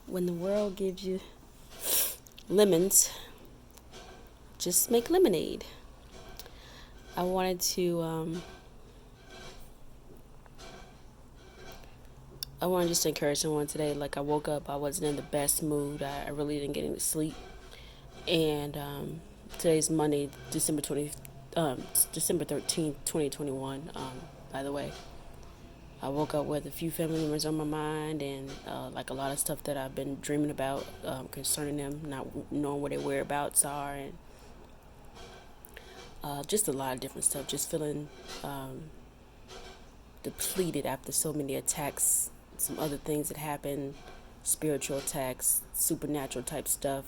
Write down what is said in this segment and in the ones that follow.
When the world gives you lemons, just make lemonade. I wanted to I want to just encourage someone today. Like, I woke up, I wasn't in the best mood. I really didn't get any sleep. And today's Monday, December 13th, 2021. By the way, I woke up with a few family members on my mind, and like a lot of stuff that I've been dreaming about concerning them, not knowing where their whereabouts are, and just a lot of different stuff. Just feeling depleted after so many attacks, some other things that happened, spiritual attacks, supernatural type stuff.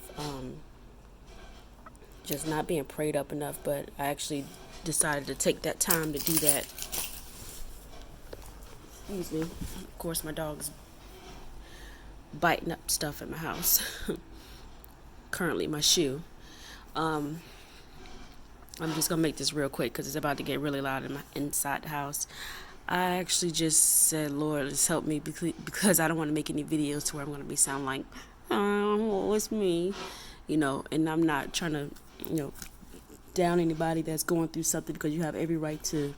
Just not being prayed up enough, but I actually decided to take that time to do that. Excuse me. Of course, my dog's biting up stuff in my house. Currently, my shoe. I'm just gonna make this real quick because it's about to get really loud inside the house. I actually just said, Lord, just help me because I don't want to make any videos to where I'm gonna be sound like, oh, it's me, And I'm not trying to, down anybody that's going through something, because you have every right to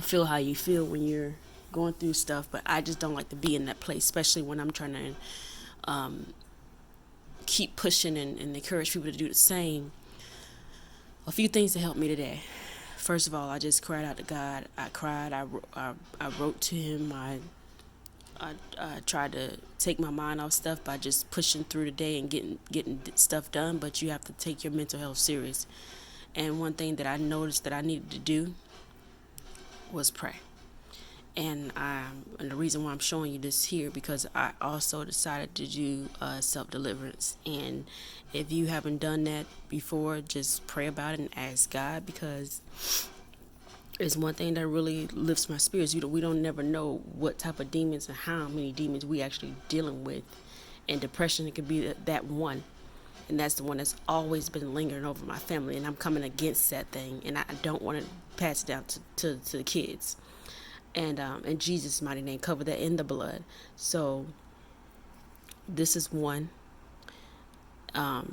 feel how you feel when you're going through stuff. But I just don't like to be in that place, especially when I'm trying to keep pushing and encourage people to do the same. A few things that helped me today. First of all, I just cried out to God. I cried. I wrote to Him. I tried to take my mind off stuff by just pushing through the day and getting stuff done. But you have to take your mental health serious. And one thing that I noticed that I needed to do was pray. And the reason why I'm showing you this here, because I also decided to do self-deliverance. And if you haven't done that before, just pray about it and ask God, because it's one thing that really lifts my spirits. We don't never know what type of demons and how many demons we actually dealing with. And depression, it could be that one. And that's the one that's always been lingering over my family. And I'm coming against that thing. And I don't want to pass it down to the kids. And in Jesus' mighty name, cover that in the blood. So this is one.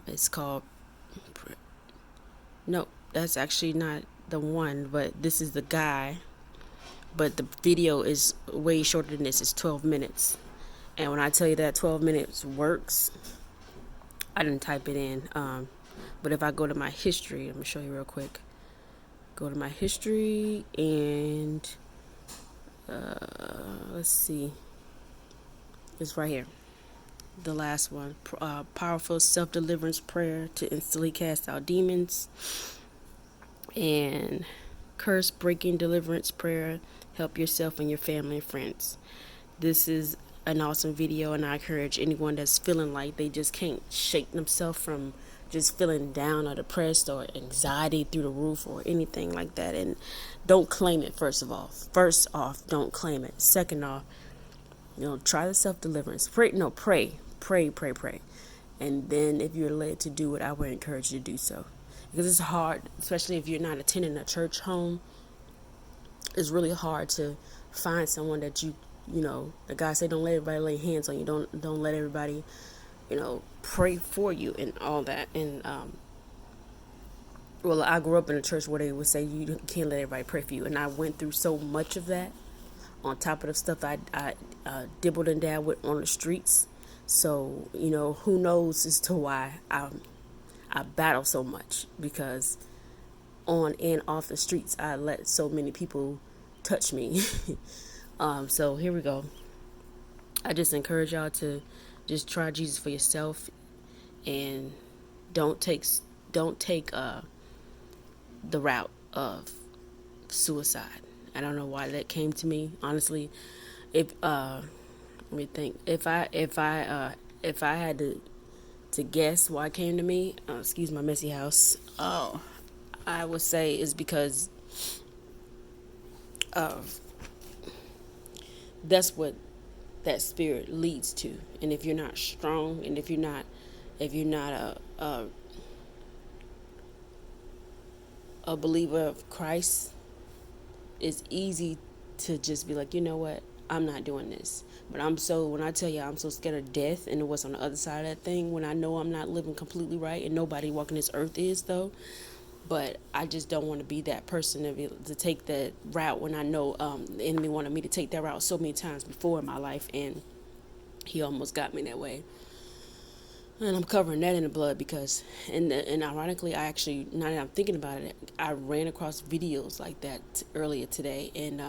It's called, no, that's actually not the one, but this is the guy. But the video is way shorter than this. It's 12 minutes. And when I tell you that 12 minutes works, I didn't type it in. But if I go to my history, I'm going to show you real quick. Go to my history and let's see. It's right here. The last one. Powerful self-deliverance prayer to instantly cast out demons. And curse breaking deliverance prayer. Help yourself and your family and friends. This is an awesome video, and I encourage anyone that's feeling like they just can't shake themselves from just feeling down or depressed or anxiety through the roof or anything like that. And don't claim it. First off, don't claim it. Second off, try the self-deliverance. Pray. And then if you're led to do it, I would encourage you to do so, because it's hard, especially if you're not attending a church home. It's really hard to find someone that the guy said, don't let everybody lay hands on you. Don't let everybody, pray for you and all that. And well, I grew up in a church where they would say you can't let everybody pray for you, and I went through so much of that on top of the stuff I dibbled and dabbled with on the streets. So who knows as to why I battle so much, because on and off the streets I let so many people touch me. So here we go. I just encourage y'all to just try Jesus for yourself, and don't take the route of suicide. I don't know why that came to me, honestly. If let me think. If I had to guess why it came to me, excuse my messy house. Oh, I would say it's because that's what that spirit leads to. And if you're not strong, and if you're not a believer of Christ, it's easy to just be like, you know what? I'm not doing this. But when I tell you I'm so scared of death and what's on the other side of that thing, when I know I'm not living completely right, and nobody walking this earth is though. But I just don't want to be that person to take that route when I know the enemy wanted me to take that route so many times before in my life, and he almost got me that way. And I'm covering that in the blood because, and ironically, I actually, now that I'm thinking about it, I ran across videos like that earlier today, and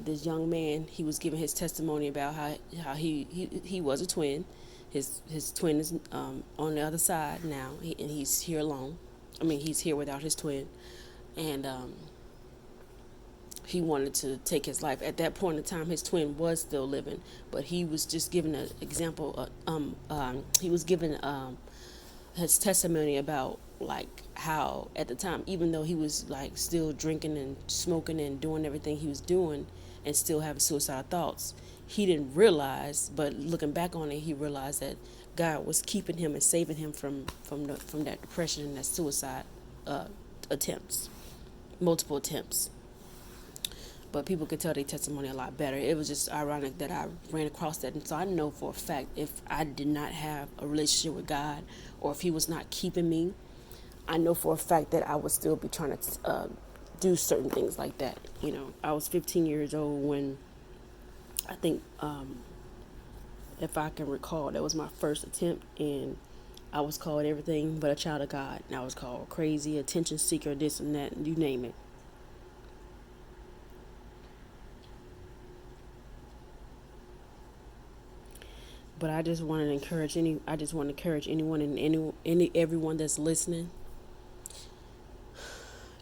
this young man, he was giving his testimony about how he was a twin. His twin is on the other side now, and he's here alone. I mean, he's here without his twin, and he wanted to take his life. At that point in time, his twin was still living, but he was just giving an example. He was giving his testimony about like how at the time, even though he was like still drinking and smoking and doing everything he was doing, and still having suicidal thoughts, he didn't realize. But looking back on it, he realized that God was keeping him and saving him from that depression and that suicide attempts, multiple attempts. But people could tell their testimony a lot better. It was just ironic that I ran across that. And so I know for a fact if I did not have a relationship with God, or if he was not keeping me, I know for a fact that I would still be trying to do certain things like that. You know, I was 15 years old when I think, if I can recall, that was my first attempt, and I was called everything but a child of God. And I was called crazy, attention seeker, this and that, and you name it. But I just want to encourage anyone and everyone that's listening.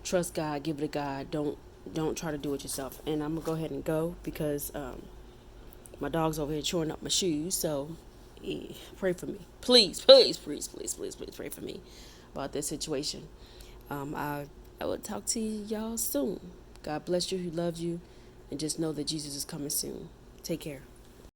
Trust God, give it to God. Don't try to do it yourself. And I'm gonna go ahead and go because my dog's over here chewing up my shoes. So pray for me, please, please, please, please, please, please pray for me about this situation. I will talk to y'all soon. God bless you. He loves you, and just know that Jesus is coming soon. Take care.